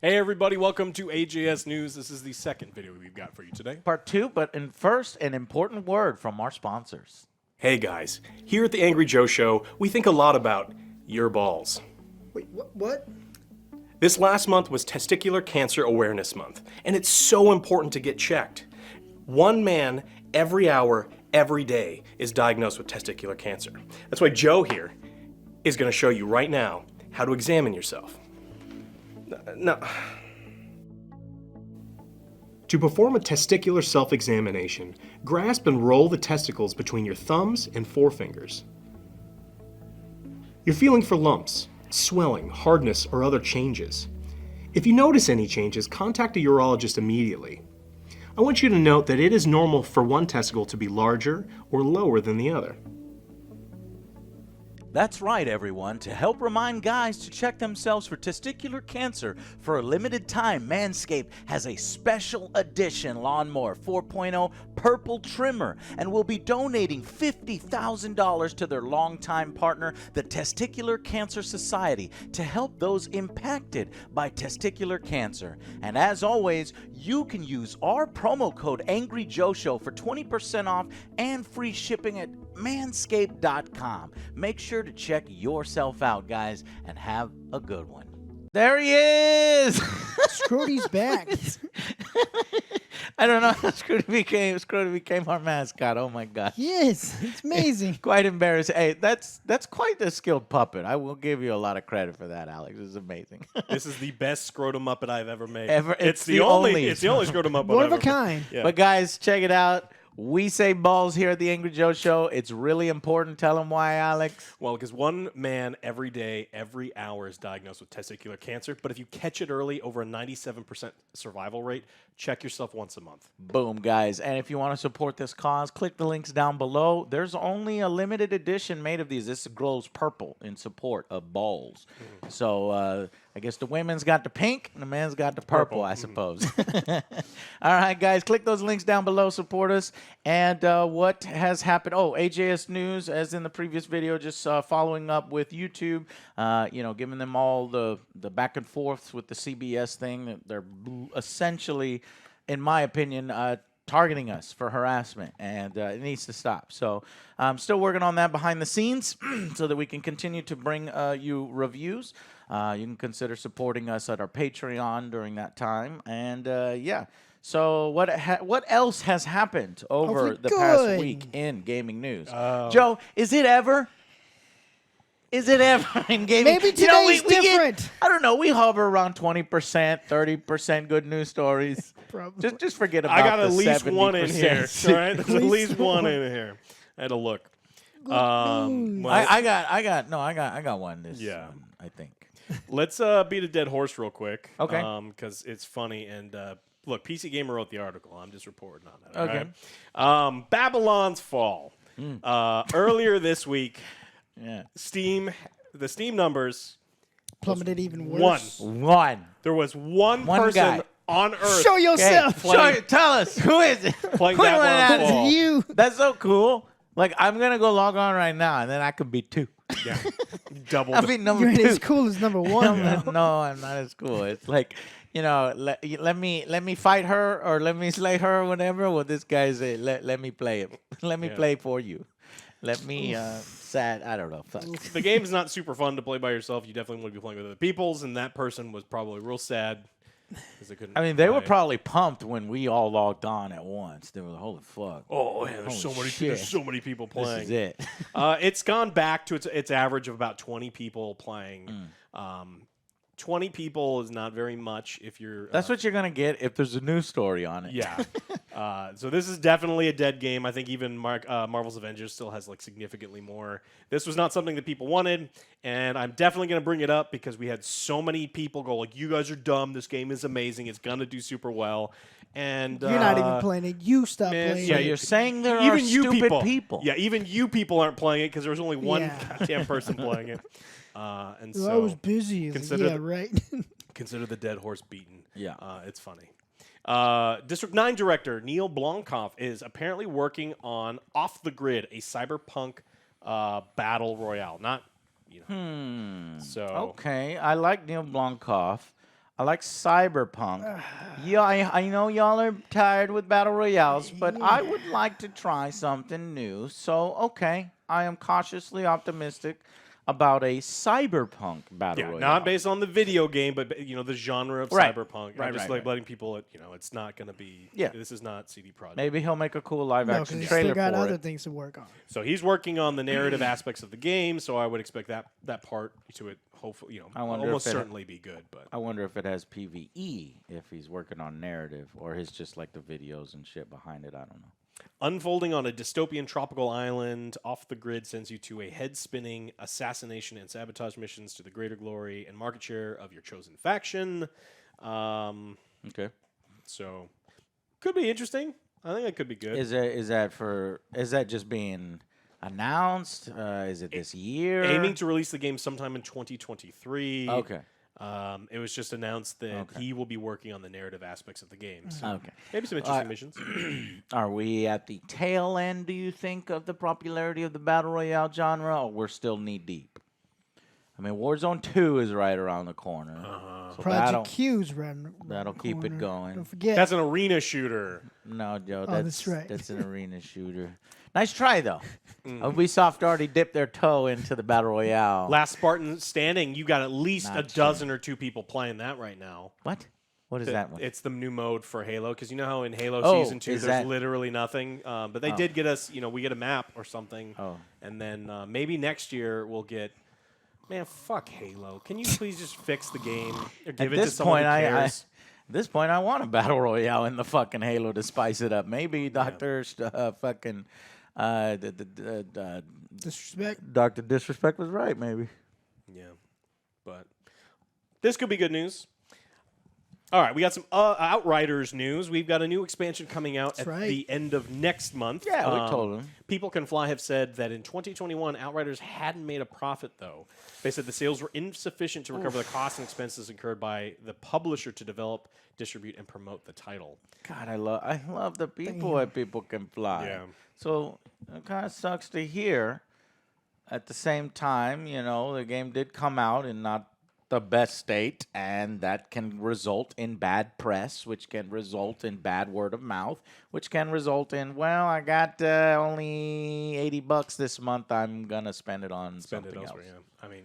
Hey everybody, welcome to AJS News. This is the second video we've got for you today. Part 2, but first, an important word from our sponsors. Hey guys, here at the Angry Joe Show, we think a lot about your balls. Wait, what? This last month was Testicular Cancer Awareness Month, and it's so important to get checked. One man every hour, every day is diagnosed with testicular cancer. That's why Joe here is going to show you right now how to examine yourself. No. To perform a testicular self-examination, grasp and roll the testicles between your thumbs and forefingers. You're feeling for lumps, swelling, hardness, or other changes. If you notice any changes, contact a urologist immediately. I want you to note that it is normal for one testicle to be larger or lower than the other. That's right, everyone. To help remind guys to check themselves for testicular cancer for a limited time, Manscaped has a special edition Lawnmower 4.0 purple trimmer and will be donating $50,000 to their longtime partner, the Testicular Cancer Society, to help those impacted by testicular cancer. And as always, you can use our promo code AngryJoeShow for 20% off and free shipping at manscaped.com. Make sure to check yourself out, guys, and have a good one. There he is! Scroty's back. I don't know how Scrooty became our mascot. Oh my gosh. Yes, it's amazing. Quite embarrassing. Hey, that's quite a skilled puppet. I will give you a lot of credit for that, Alex. It's amazing. This is the best scrotum Muppet I've ever made. It's the only scrotum Muppet One I've of a ever kind. made. Yeah. But guys, check it out. We say balls here at the Angry Joe Show. It's really important. Tell them why, Alex. Well, because one man every day, every hour is diagnosed with testicular cancer. But if you catch it early, over a 97% survival rate, check yourself once a month. Boom, guys. And if you want to support this cause, click the links down below. There's only a limited edition made of these. This glows purple in support of balls. So I guess the women's got the pink and the man's got the purple, I suppose. All right, guys, click those links down below. Support us. And what has happened? Oh, AJS News, as in the previous video, just following up with YouTube, giving them all the back and forths with the CBS thing. They're essentially, in my opinion, targeting us for harassment, and it needs to stop. So I'm still working on that behind the scenes so that we can continue to bring you reviews. You can consider supporting us at our Patreon during that time. And, yeah. So what else has happened over the past week in gaming news? Joe, is it ever in gaming? Maybe today's different. I don't know. We hover around 20%, 30% good news stories. Probably. Just forget about I got the at least 70%. one in here. All right, there's at least one in here. I had to look. I got one. Yeah. I think. Let's beat a dead horse real quick. Okay. Because it's funny. And look, PC Gamer wrote the article. I'm just reporting on that. Okay. All right? Babylon's Fall. Earlier this week, Yeah. the Steam numbers Plummeted even worse. One. There was one person guy. on Earth Show yourself. Tell us who is it? playing Quick one Babylon's out. Fall. It's you. That's so cool. Like, I'm gonna go log on right now, and then I could be 2. Yeah. Double. I'll be number You ain't 2. as cool as number one. though. No, I'm not as cool. It's like, let me fight her or let me slay her or whatever. Well, this guy say, let me play it. Let me play for you. Let me sad. I don't know. Fuck. The game's not super fun to play by yourself. You definitely want to be playing with other peoples, and that person was probably real sad because they couldn't. I mean, they were play. probably pumped when we all logged on at once. They were like, holy fuck. Oh, yeah, there's Holy there's shit. so many people playing. This is it. It's gone back to its average of about 20 people playing. 20 people is not very much if you're. That's what you're going to get if there's a news story on it. Yeah. So this is definitely a dead game. I think even Marvel's Avengers still has like significantly more. This was not something that people wanted, and I'm definitely going to bring it up because we had so many people go like, "You guys are dumb. This game is amazing. It's going to do super well." And You're not even playing it. You stop playing Yeah, it. you're saying there even are you stupid people. Yeah, even you people aren't playing it because there was only one Yeah. goddamn person playing it. And Well, so I was busy. It's like, consider yeah, the- right. consider the dead horse beaten. Yeah. It's funny. District 9 director Neil Blomkamp is apparently working on Off the Grid, a cyberpunk battle royale. Not, So Okay, I like Neil Blomkamp. I like Cyberpunk. Yeah, I know y'all are tired with battle royales, but I would like to try something new. So, okay, I am cautiously optimistic about a Cyberpunk battle Yeah, royale. not based on the video game, but the genre of Right. Cyberpunk. Right, I'm just right, right. letting people, it's not going to be. Yeah. This is not CD Projekt. Maybe he'll make a cool live No, because action he's trailer still got for other it. things to work on. So he's working on the narrative aspects of the game. So I would expect that part to it. Hopefully, I wonder almost if it- certainly be good. But I wonder if it has PvE, if he's working on narrative, or his just like the videos and shit behind it. I don't know. unfolding on a dystopian tropical island off the grid sends you to a head-spinning assassination and sabotage missions to the greater glory and market share of your chosen faction. Okay. So could be interesting. I think that could be good. Is that just being announced? Is it this year? Aiming to release the game sometime in 2023. Okay. It was just announced that Okay. he will be working on the narrative aspects of the game. So Okay. maybe some interesting missions. Are we at the tail end, do you think, of the popularity of the Battle Royale genre, or we're still knee-deep? I mean, Warzone 2 is right around the corner. So Project Q's run. that'll keep it going. Don't forget. That's an arena shooter. No, Joe, that's right. That's an arena shooter. Nice try, though. Ubisoft already dipped their toe into the Battle Royale. Last Spartan Standing, you got at least Not a dozen or two people playing that right now. What? What is that one? It's the new mode for Halo, because you know how in Halo Oh, Season 2 is there's that- literally nothing. But they did get us, we get a map or something. Oh. And then maybe next year we'll get... Man, fuck Halo. Can you please just fix the game or give it to someone who cares? At this point, I want a Battle Royale in the fucking Halo to spice it up. Maybe Dr. Fucking... Disrespect. Dr. Disrespect was right, maybe. Yeah. But this could be good news. All right, we got some Outriders news. We've got a new expansion coming out at the end of next month. Yeah, we told them. People Can Fly have said that in 2021, Outriders hadn't made a profit, though. They said the sales were insufficient to recover the costs and expenses incurred by the publisher to develop, distribute, and promote the title. God, I love the people at People Can Fly. Yeah. So it kind of sucks to hear. At the same time, the game did come out in not the best state, and that can result in bad press, which can result in bad word of mouth, which can result in, well, I got only $80 this month. I'm gonna spend it on something else. Yeah. I mean,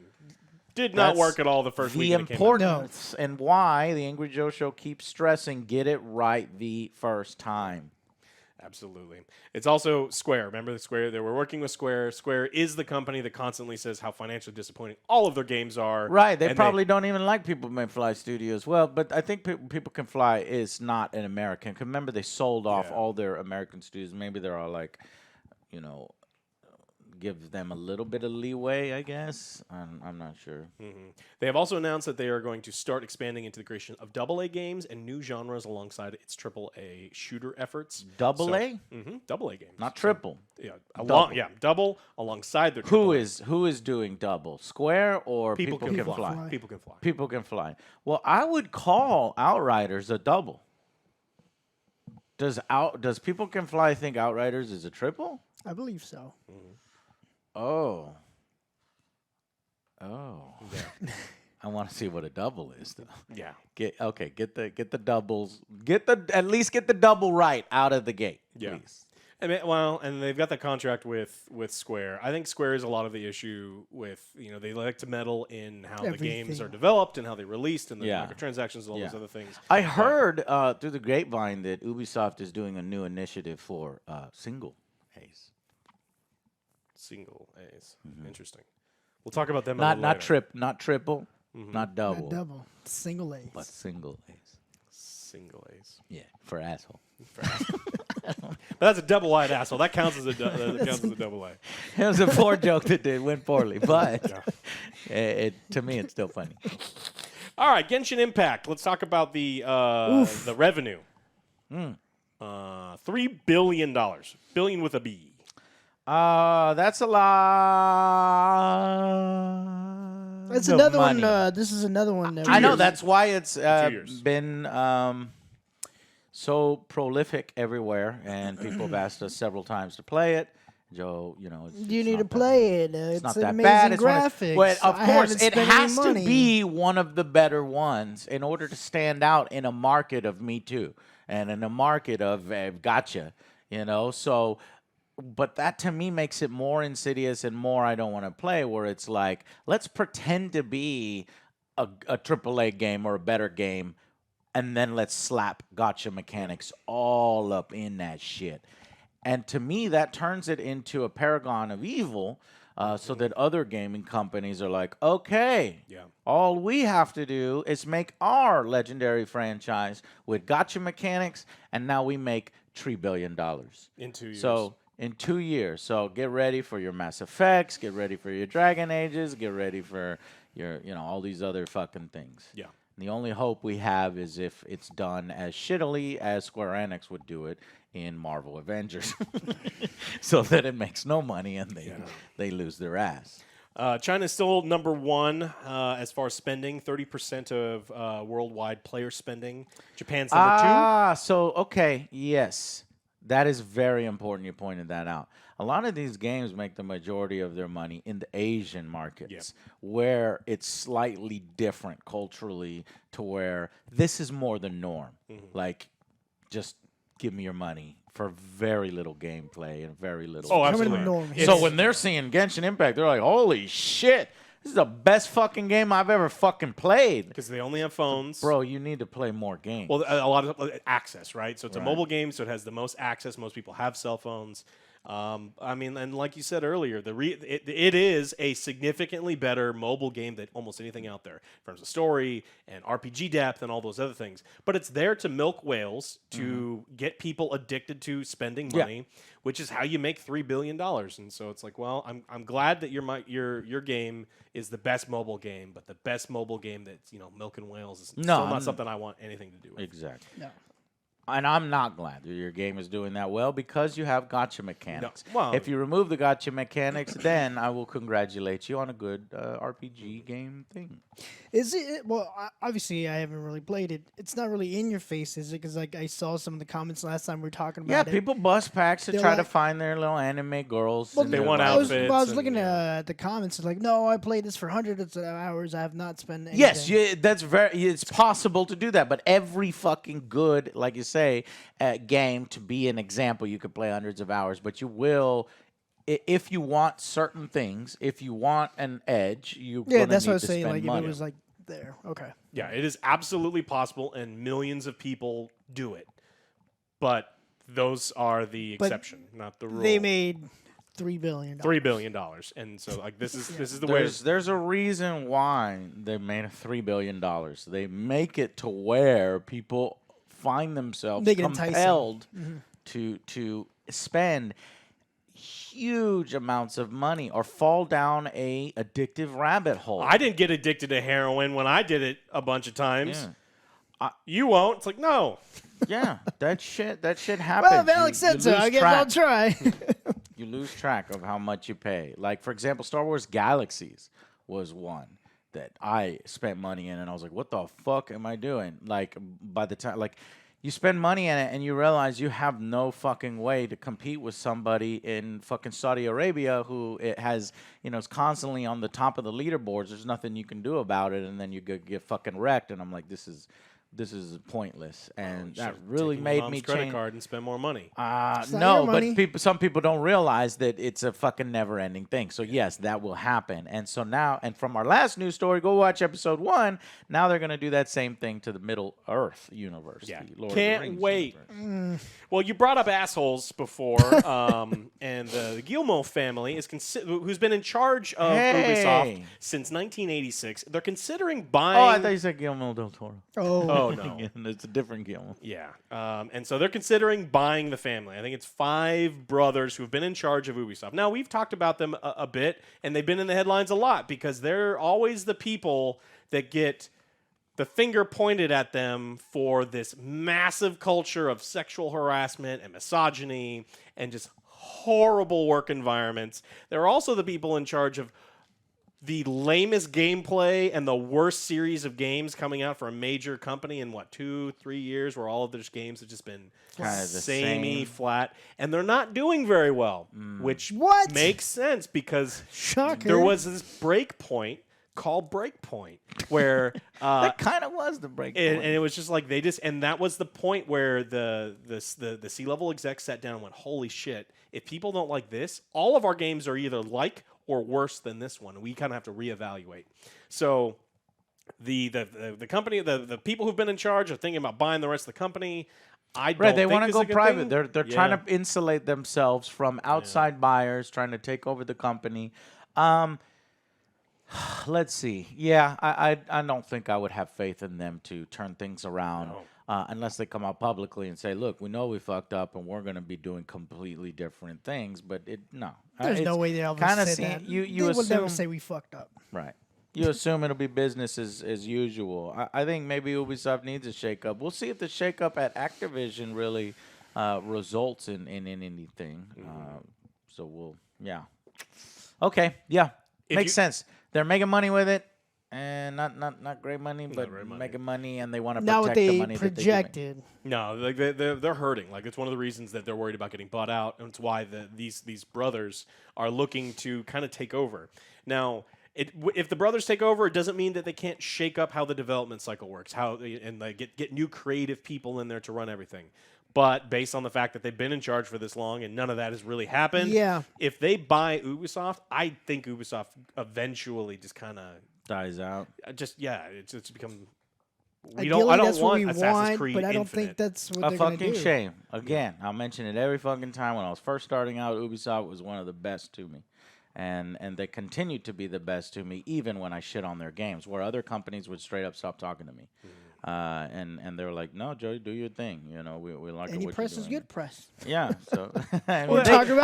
did not work at all the first week. The it came out. importance and why the Angry Joe Show keeps stressing: get it right the first time. Absolutely. It's also Square. Remember the Square? They were working with Square. Square is the company that constantly says how financially disappointing all of their games are. Right. They probably don't even like People Can Fly Studios. Well, but I think People Can Fly is not an American. 'Cause remember, they sold off all their American studios. Maybe they're all like, give them a little bit of leeway, I guess. I'm not sure. They have also announced that they are going to start expanding into the creation of AA games and new genres alongside its AAA shooter efforts. Double A? AA games. Not triple. Yeah, Double. double alongside their Who AAA. who is doing double? Square or People Can Fly. Fly. People Can Fly. People Can Fly. Well, I would call Outriders a double. Does People Can Fly think Outriders is a triple? I believe so. Oh. I want to see what a double is, though. Yeah. Get the doubles. At least get the double right out of the gate, Yeah. please. And they've got the contract with Square. I think Square is a lot of the issue with, they like to meddle in how the games Everything. are developed and how they're released and the Yeah. microtransactions and all those Yeah. other things. I heard through the grapevine that Ubisoft is doing a new initiative for single A's. Single A's. Interesting. We'll talk about them a little later. Not triple, not double, Not double. Single A's. but single A's. Single A's. Yeah, for asshole. But that's a double-eyed asshole. That counts as a double A. It was a poor joke that went poorly, but to me, it's still funny. All right, Genshin Impact. Let's talk about the revenue. $3 billion. Billion with a B. That's a lot. That's of another money. one. This is another one. That I know we- that's why it's 2 years. been so prolific everywhere, and people have asked us several times to play it, Joe, You need to not play it. It's It's not an that amazing bad. It's graphics. But of I course, haven't it spent any has to money. be one of the better ones in order to stand out in a market of Me Too and in a market of gotcha. So. But that to me makes it more insidious and more I don't want to play. Where it's like, let's pretend to be a AAA game or a better game, and then let's slap gotcha mechanics all up in that shit. And to me, that turns it into a paragon of evil. So that other gaming companies are like, okay, all we have to do is make our legendary franchise with gotcha mechanics, and now we make $3 billion in 2 years. So in 2 years. So get ready for your Mass Effects, get ready for your Dragon Ages, get ready for your, all these other fucking things. Yeah. And the only hope we have is if it's done as shittily as Square Enix would do it in Marvel Avengers, so that it makes no money and they lose their ass. China's still number one as far as spending, 30% of worldwide player spending. Japan's number 2. So, okay, yes. That is very important. You pointed that out. A lot of these games make the majority of their money in the Asian markets, where it's slightly different culturally to where this is more the norm. Like, just give me your money for very little gameplay and very little. Oh, absolutely. So when they're seeing Genshin Impact, they're like, holy shit. This is the best fucking game I've ever fucking played. Because they only have phones. Bro, you need to play more games. Well, a lot of access, right? So it's a mobile game, so it has the most access. Most people have cell phones. I mean, and like you said earlier, it is a significantly better mobile game than almost anything out there in terms of story and RPG depth and all those other things. But it's there to milk whales, to get people addicted to spending money, which is how you make $3 billion. And so it's like, well, I'm glad that your game is the best mobile game, but the best mobile game that's milking whales is still not something I want anything to do with. Exactly. No. And I'm not glad that your game is doing that well because you have gotcha mechanics. No. Well, if you remove the gotcha mechanics, then I will congratulate you on a good RPG game thing. Is it? Well, obviously, I haven't really played it. It's not really in your face, is it? Because like I saw some of the comments last time we were talking about it. Yeah, people bust packs to They're try to like- find their little anime girls. Well, and they their want bodies. outfits. I was and, looking at the comments. It's like, no, I played this for hundreds of hours. I have not spent anything. Yes, that's it's possible to do that, but every fucking good, like you say, game to be an example, you could play hundreds of hours, but you will, if you want certain things, if you want an edge, that's what I was saying. saying. Like money. if it was like there, okay. Yeah, it is absolutely possible, and millions of people do it. But those are the exception, not the rule. They made $3 billion. $3 billion, and so like this is the way. There's a reason why they made $3 billion. They make it to where people find themselves compelled to spend huge amounts of money or fall down a addictive rabbit hole. I didn't get addicted to heroin when I did it a bunch of times. Yeah. You won't. It's like, no. Yeah, that shit happens. Well, if Alex said so, I guess I'll try. You lose track of how much you pay. Like, for example, Star Wars Galaxies was one that I spent money in, and I was like, what the fuck am I doing? Like, by the time, like, you spend money in it, and you realize you have no fucking way to compete with somebody in fucking Saudi Arabia who it has, is constantly on the top of the leaderboards. There's nothing you can do about it, and then you get fucking wrecked, and I'm like, this is pointless, and that really made me credit change. card and spend more money. No, but some people don't realize that it's a fucking never-ending thing. So yes, that will happen. And so now, and from our last news story, go watch episode 1. Now they're going to do that same thing to the Middle Earth universe. Yeah, the Lord of the can't Rings wait. universe. Well, you brought up assholes before, and the Guillemot family is who's been in charge of Ubisoft since 1986. They're considering buying. Oh, I thought you said Guillermo del Toro. Oh no, It's a different Guillermo. Yeah, and so they're considering buying the family. I think it's 5 brothers who've been in charge of Ubisoft. Now, we've talked about them a bit, and they've been in the headlines a lot because they're always the people that get the finger pointed at them for this massive culture of sexual harassment and misogyny and just horrible work environments. They're also the people in charge of the lamest gameplay and the worst series of games coming out for a major company in, 2-3 years, where all of their games have just been Kinda the samey, same. flat, and they're not doing very well, which What? makes sense because Shocker. there was this break point called Breakpoint where That kind of was the break and point. it was just like and that was the point where the C-level execs sat down and went, holy shit, if people don't like this, all of our games are either like or worse than this one. We kind of have to reevaluate. So the company, the people who've been in charge are thinking about buying the rest of the company. I don't They think want to it's go a good private. thing. They're trying to insulate themselves from outside buyers, trying to take over the company. Let's see. Yeah, I don't think I would have faith in them to turn things around unless they come out publicly and say, look, we know we fucked up and we're going to be doing completely different things. But no. There's no way they'll ever say that. You they will never assume, say we fucked up. right. You assume it'll be business as usual. I think maybe Ubisoft needs a shakeup. We'll see if the shakeup at Activision really results in anything. Okay, yeah. Makes sense. They're making money with it, and not great money, but making money, and they want to Not protect what the they money projected. No, like they're hurting. Like it's one of the reasons that they're worried about getting bought out, and it's why these brothers are looking to kind of take over. Now, if the brothers take over, it doesn't mean that they can't shake up how the development cycle works, and get new creative people in there to run everything. But based on the fact that they've been in charge for this long and none of that has really happened, if they buy Ubisoft, I think Ubisoft eventually just kind of dies out. It's become. I Ideally, don't that's what want we Assassin's want, Creed but I don't Infinite. think that's what A they're going to fucking do. shame. Again, I'll mention it every fucking time. When I was first starting out, Ubisoft was one of the best to me. And they continue to be the best to me, even when I shit on their games, where other companies would straight up stop talking to me. And they're like, no, Joey, do your thing. You know, we like Any what press you're is doing. good press. Yeah, so I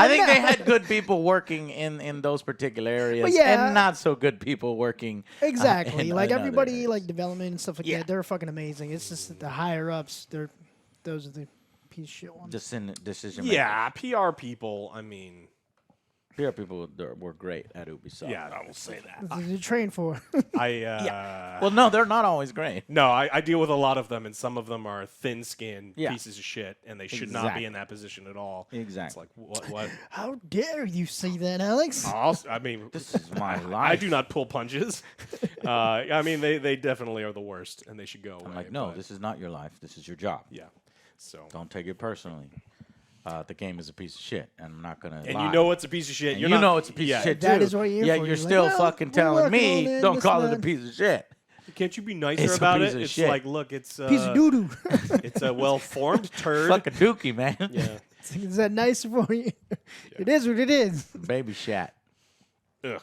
think they had good people working in those particular areas, yeah. and not so good people working. Exactly. in like other everybody, areas. like development and stuff like that, they're fucking amazing. It's just that the higher ups, those are the piece of shit ones. Decision. Yeah, PR people. I mean, PR people were great at Ubisoft. yeah, I will say that. That's what you're trained for. Well, no, they're not always great. No, I deal with a lot of them, and some of them are thin-skinned pieces of shit, and they should not be Exactly. in that position at all. Exactly. It's like, what? How dare you say that, Alex? I mean, This is my life. I do not pull punches. I mean, they definitely are the worst, and they should go away. I'm like, no, but this is not your life. This is your job. yeah. So, Don't take it personally. The game is a piece of shit, and I'm not gonna. and lie. you know it's a piece of shit. And You're you not, know it's a piece of shit too. That is what you're Yet for. you're You're like, still well, fucking we're telling working me on it, don't this call and it a that. piece of shit. Can't you be nicer It's a about piece it? of It's shit. like, look, it's Piece of doo doo. it's a well-formed turd. Fuck a dookie, man. Yeah. Is that nice for you? It is what it is. Baby shat. Ugh.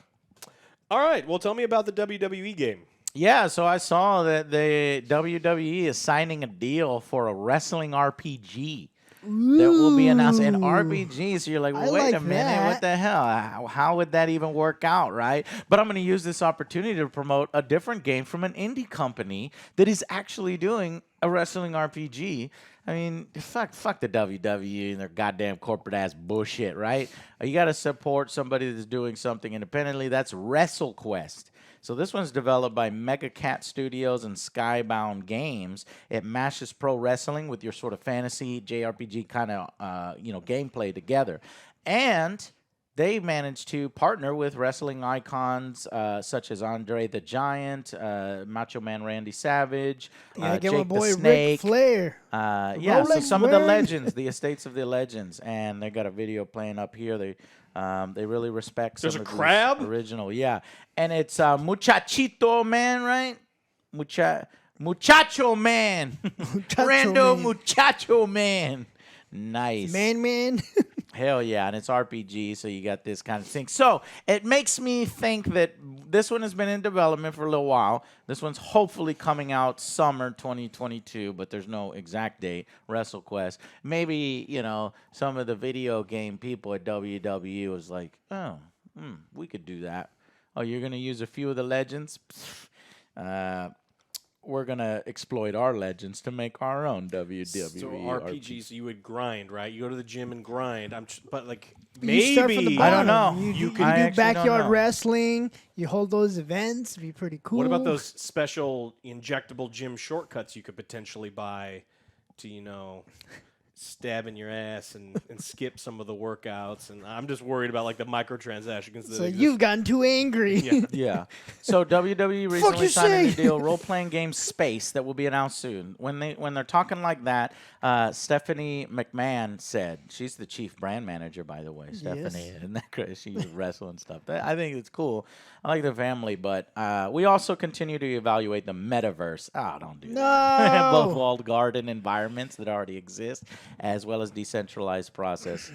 All right. Well, tell me about the WWE game. Yeah, so I saw that the WWE is signing a deal for a wrestling RPG. That will be announced in RPG. So you're like, I wait like a minute, that. what the hell? How would that even work out, right? But I'm going to use this opportunity to promote a different game from an indie company that is actually doing a wrestling RPG. I mean, fuck the WWE and their goddamn corporate ass bullshit, right? You got to support somebody that's doing something independently. That's WrestleQuest. So this one's developed by Mega Cat Studios and Skybound Games. It mashes pro wrestling with your sort of fantasy JRPG kind of gameplay together, and they managed to partner with wrestling icons such as Andre the Giant, Macho Man Randy Savage, Yeah, get Jake my boy the Snake. Ric Flair. So Rolex some of the wearing. legends, the estates of the legends, and they got a video playing up here. They really respect some There's a of these crab? original, yeah, and it's Muchachito Man, right? Muchacho Man, Rando Man. Muchacho Man, nice Man. Hell yeah, and it's RPG, so you got this kind of thing. So it makes me think that this one has been in development for a little while. This one's hopefully coming out summer 2022, but there's no exact date. WrestleQuest. Maybe, some of the video game people at WWE was like, we could do that. Oh, you're going to use a few of the legends? we're gonna exploit our legends to make our own WWE So RPGs, you would grind, right? You go to the gym and grind. But like You start from the maybe bottom. I don't know. You I do actually don't backyard know. wrestling. You hold those events. It'd be pretty cool. What about those special injectable gym shortcuts you could potentially buy to, stab in your ass and skip some of the workouts? And I'm just worried about like the microtransactions. So you've gotten too angry. Yeah. So WWE recently you signed a new say? deal, role-playing game Space, that will be announced soon. When they're talking like that, Stephanie McMahon said, she's the chief brand manager, by the way. Stephanie, isn't that great? She's wrestling stuff. I think it's cool. I like the family, but we also continue to evaluate the metaverse. Oh, don't do that. No. Both walled garden environments that already exist, as well as decentralized properties.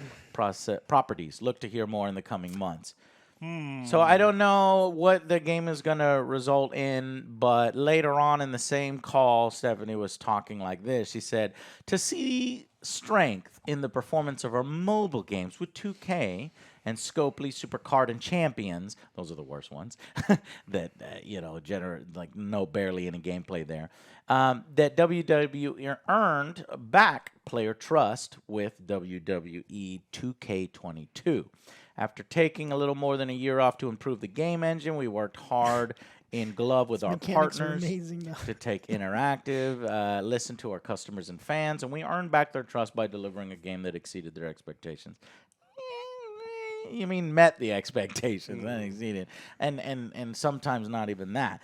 Look to hear more in the coming months. So I don't know what the game is going to result in, but later on in the same call, Stephanie was talking like this. She said, to see strength in the performance of our mobile games with 2K and Scopely, Supercard, and Champions, those are the worst ones, that, generate, no barely any gameplay there, that WWE earned back player trust with WWE 2K22. After taking a little more than a year off to improve the game engine, we worked hard in glove with our Mechanics are partners amazing now. to take interactive, listen to our customers and fans, and we earned back their trust by delivering a game that exceeded their expectations. You mean met the expectations, not exceeded, and sometimes not even that.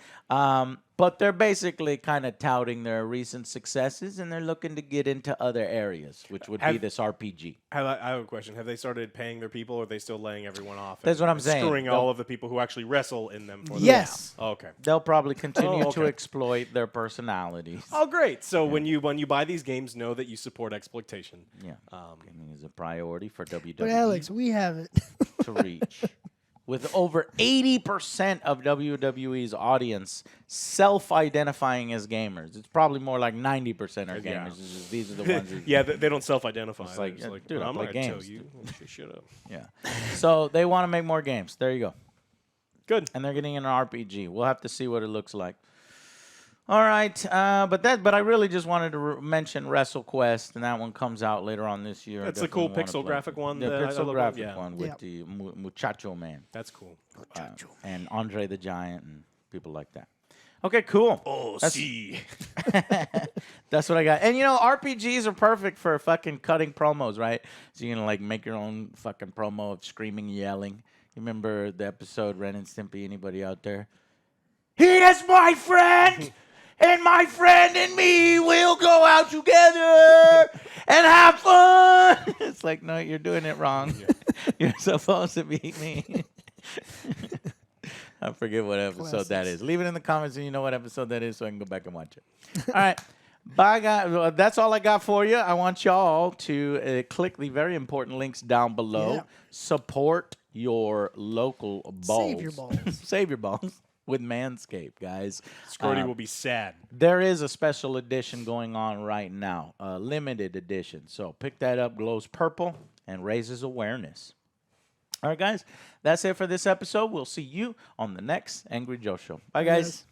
But they're basically kind of touting their recent successes, and they're looking to get into other areas, which would be this RPG. I have a question. Have they started paying their people, or are they still laying everyone off? That's what I'm and saying. Screwing all of the people who actually wrestle in them. For them? Yes. Oh, okay. They'll probably continue to okay. exploit their personalities. Oh, great. So when you buy these games, know that you support exploitation. Yeah, gaming is a priority for WWE. But Alex, we have it. to reach. With over 80% of WWE's audience self-identifying as gamers. It's probably more like 90% are gamers. Yeah. It's just, these are the ones that... Yeah, they don't self-identify. It's like, They're dude, I I'm play not gonna tell games. you. Shut up. Yeah. So they want to make more games. There you go. Good. And they're getting an RPG. We'll have to see what it looks like. All right, but I really just wanted to mention WrestleQuest, and that one comes out later on this year. That's the cool pixel graphic one. The that I pixel love. graphic Yeah. one with the Muchacho Man. That's cool. And Andre the Giant and people like that. Okay, cool. Oh, That's- see. That's what I got. And RPGs are perfect for fucking cutting promos, right? So you can make your own fucking promo of screaming, yelling. You remember the episode Ren and Stimpy? Anybody out there? He is my friend, and my friend and me will go out together and have fun. It's like, no, you're doing it wrong. You're supposed to beat me. I forget what episode that is. Leave it in the comments and you know what episode that is so I can go back and watch it. All right. Bye, guys. Well, that's all I got for you. I want y'all to click the very important links down below. Yeah. Support your local balls. Save your balls. Save your balls with Manscaped, guys. Scrody will be sad. There is a special edition going on right now, a limited edition. So pick that up, glows purple, and raises awareness. All right, guys, that's it for this episode. We'll see you on the next Angry Joe Show. Bye, guys. Yes.